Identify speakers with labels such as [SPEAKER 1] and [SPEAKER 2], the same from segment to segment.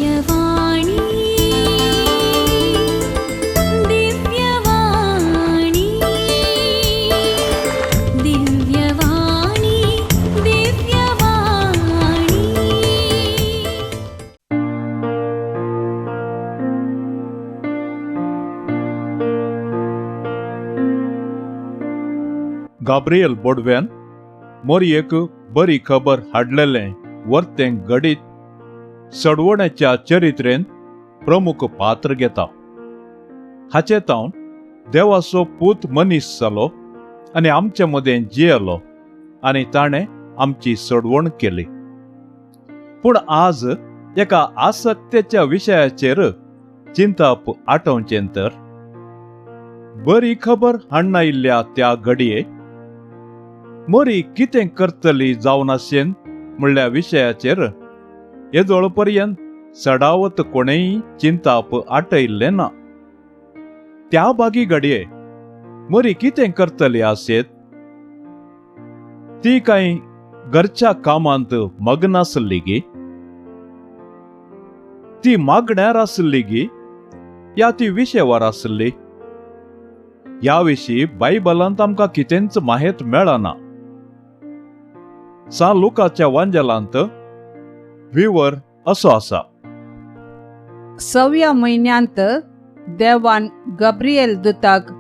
[SPEAKER 1] Divyavani Divyavani Divyavani Divyavani.
[SPEAKER 2] Gabriel बोडव्यान मोरयेक बरी खबर हाडलेलें वर्तें घडीत सडवण्याच्या चरित्रेन प्रमुख पात्र घेता. हाचे तावन देवाचो पूत मनीस जालो आनी आमचे मदें जियेलो आनी ताणें आमची सडवण केली. पूण आज एका आसक्तेच्या विशयाचेर चिंतप आठवचें तर बरी खबर हाडून आयिल्ल्या त्या घडये मोरी कितें करतली जावन आशेन म्हणल्या विशयाचेर येदोळ पर्यंत सडावत कोणेय चिंतप आटयल्लें ना. त्या बागी घडये मोरी कितें करतली आसत? ती कांय घरच्या कामांत मग्न आसली गी? ती मागण्यार आसली गी या ती विशेवर आसली? ह्या विशीं बायबलांत आमकां कितेंच माहीत मेळना. सा लुकाच्या वांजलांत विवर असो आसा.
[SPEAKER 3] 6व्या म्हयन्यांत देवान गब्रिएल दुताक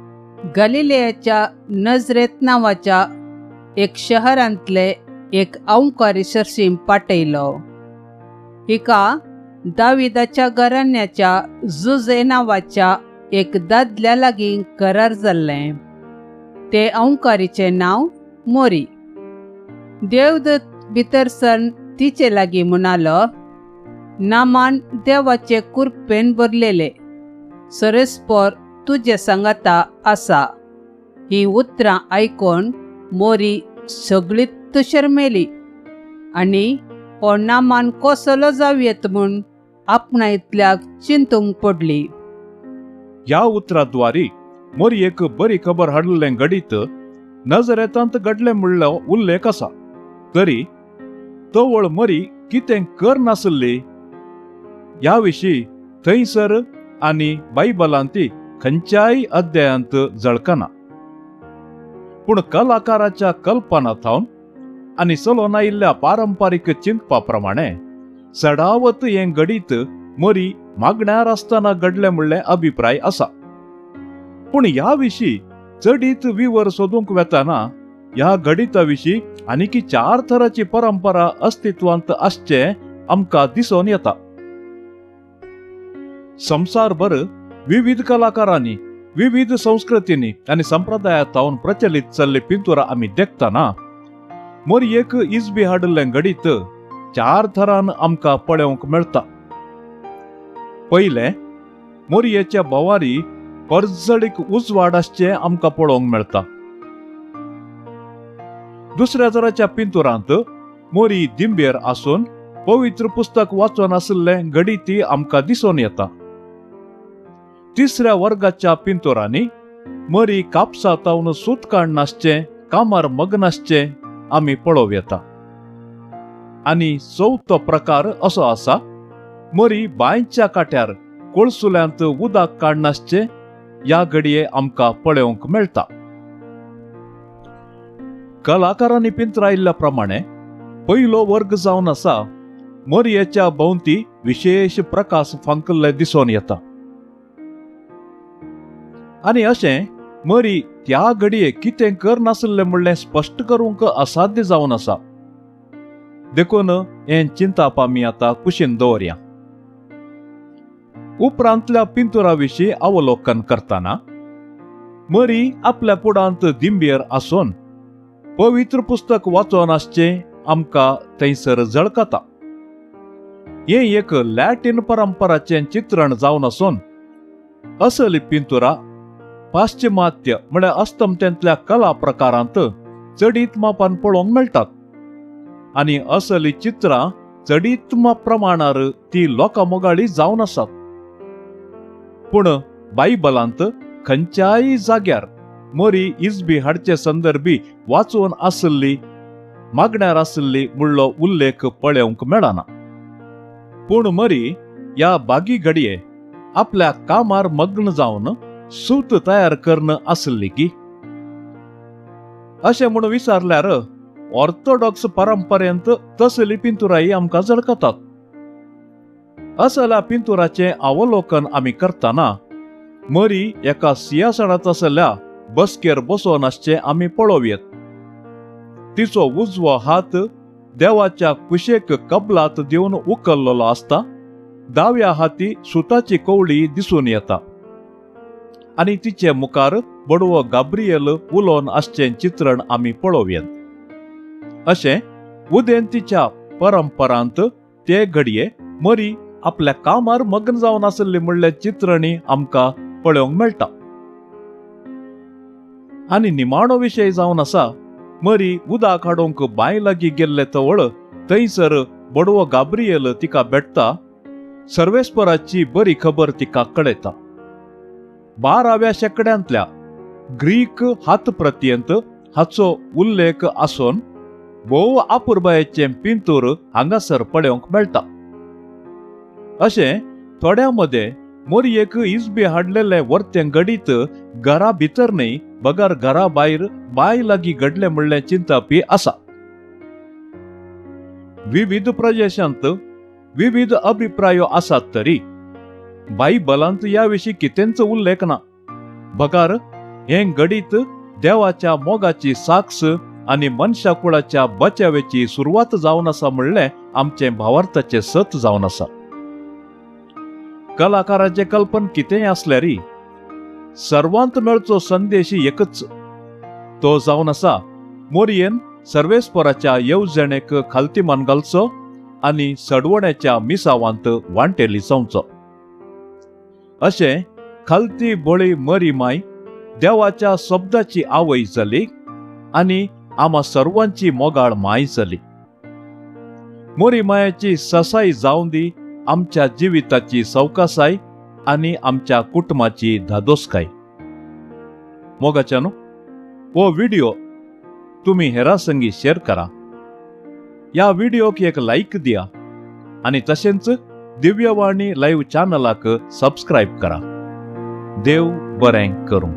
[SPEAKER 3] गलिलेयाच्या नजरेत नांवाच्या एक शहरांतले एक औंकारी सर्शीम पाठयलो. हिका दाविदाच्या घराण्याच्या जुजे नांवाच्या एक दादल्या लागीं करार जाल्लें. ते औंकारीचें नांव मोरी. देवदूत भितर सर तिचे लागीं म्हणालो, नामान देवाचे कृपेन भरलेले, सरस्पर तुजे सांगाता आसा. ही उतरां आयकोन मोरी सगळी तुशेरमेली आनी हो नामान कसलो जावयेत म्हूण आपणायतल्याक चिंतूंक पडली.
[SPEAKER 2] ह्या उतराद्वारी मोरयेक बरी खबर हाडलें घडीत नजरेतांत घडलें म्हणलो उल्लेख आसा. तरी तवळ मोरी कितें करनासली ह्या विशीं थंयसर आनी बायबलांत खंयच्याय अध्यायांत झळकना. पूण कलाकाराच्या कल्पनाथावन आनी चलोन आयिल्ल्या पारंपारीक चिंतपा प्रमाणे सडावत हें घडीत मोरी मागण्यार आसतना घडलें म्हणलें अभिप्राय आसा. पूण ह्या विशीं चडीत विवर सोदूंक वेताना ह्या घडिता विशीं आनीक 4 तरांची परंपरा अस्तित्वांत आसचें आमकां दिसून येता. संवसारभर विविध कलाकारांनी विविध संस्कृतींनी आनी संप्रदायांतावन प्रचलित जाल्ली पिंतुरां आमी देखतना मोरयेक इजबी हाडलें घडीत 4 तरान आमकां पळोवंक मेळटा. पयलें, मोरयेच्या बोवारी परजळीक उजवाड आसचें आमकां पळोवंक मेळटा. दुसऱ्या तराच्या पिंतुरांत मोरी दिंबेर आसून पवित्र पुस्तक वाचून आसलें घडीत आमकां दिसून येता. तिसऱ्या वर्गाच्या पिंतुरांनी मोरी कापसातावन सूत काडनासचें कामार मग्न आसचें आमी पळोव येता. आनी चवथो प्रकार असो आसा, मोरी बांयच्या काट्यार कोळसुल्यांत उदक काडनासचें ह्या घडये आमकां पळोवंक मेळटा. कलाकारांनी पिंतरायिल्ल्या प्रमाणे पयलो वर्ग जावन आसा मोरयेच्या भोंवती विशेष प्रकाश फांकल्ले दिसून येता. आनी अशें मोरी त्या घडये कितें करनासलें म्हणलें स्पश्ट करूंक असाध्य जावन आसा. देखून हें चिंतप आमी आतां कुशीन दवरया. उपरांतल्या पिंतुरा विशीं अवलोकन करतना मोरी आपल्या पुडांत दिंबेर आसून पवित्र पुस्तक वाचून आसचें आमकां थंयसर झळकता. हें एक लॅटिन परंपराचें चित्रण जावन आसून असली पिंतुरा पाश्चिमात्य म्हळ्यार अस्तंतेंतल्या कला प्रकारांत चडीत मापान पळोवंक मेळटात. आनी असली चित्रां चडीत प्रमाणार ती लोकांमोगाळी जावन आसात. पूण बायबलांत खंयच्याय जाग्यार मोरी इजबी हाडचे संदर्भी वाचून आसली मागण्यार आसली म्हणलो उल्लेख पळोवंक मेळना. पूण मोरी या बागी घडये आपल्या कामार मग्न जावन सूत तयार करणं असली की अशें म्हणून विचारल्यार ऑर्थोडॉक्स परंपरेंत तसली पिंतुराई आमकां झळकतात. असल्या पिंतुराचे अवलोकन आमी करतना मरी एका सिंहासनात असल्या बसकेर बसोन आसचे आमी पळोवयेत. तिचो उजवो हात देवाच्या कुशेक कबलात दिवन उखल्लोलो आसता. दाव्या हाती सुताची कवळी दिसून येता आनी तिचे मुखार बडवो गाब्रिएल उलोवन आसचे चित्रण आमी पळोवयेत. अशें उदेंतीच्या परंपरांत ते घडये मरी आपल्या कामार मग्न जावन आसली म्हणले चित्रणी आमकां पळोवंक मेळटा. आनी निमाणो विशय जावन आसा मरी उदक हाडूंक बांय लागीं गेल्ले तवळ थंयसर बडवो गाब्रिएल तिका भेटता. सर्वेस्पराची बरी खबर तिका कळयता. 12व्या शेंकड्यांतल्या ग्रीक हातप्रतयेंत हाचो उल्लेख आसून भोव आपुरबायेचे पिंतूर हांगासर पळोवंक मेळटा. अशें थोड्या मदें मोरयेक इजबी हाडलेले वर्तें घडीत घरा भितर न्हय बगार घरा भायर बाय लागीं घडले म्हणलें चिंतपी आसा. विविध प्रदेशांत विविध अभिप्रायो आसात तरी बायबलांत ह्या विशीं कितेंच उल्लेख ना. बगार हें घडीत देवाच्या मोगाची साक्ष आनी मनशाकुळाच्या बचावेची सुरवात जावन आसा म्हणलें आमचें भावार्थाचें सत जावन आसा. कलाकाराचें कल्पन कितेंय आसल्यारी सर्वांत मेळचो संदेश एकच. तो जावन आसा मोरयेन सर्वेस्पराच्या येवजणेक खालतीमान घालचो आनी सडवण्याच्या मिसावांत वांटेली जावचो. अशें खालती बळी मरी माय देवाच्या शब्दाची आवय जाली आनी आम्हा सर्वांची मोगाळ माय जाली. मोरी मायाची ससाई जावं दी आमच्या जिविताची सवकासाय आनी आमच्या कुटुंबाची धादोसकाय. मोगाच्यानो हो व्हिडिओ तुम्ही हेरा संगी शेअर करा. या व्हिडिओक एक लाईक दिया आणि तशेंच दिव्यवाणी लाईव्ह चॅनलाक सबस्क्राईब करा. देव बरें करूं.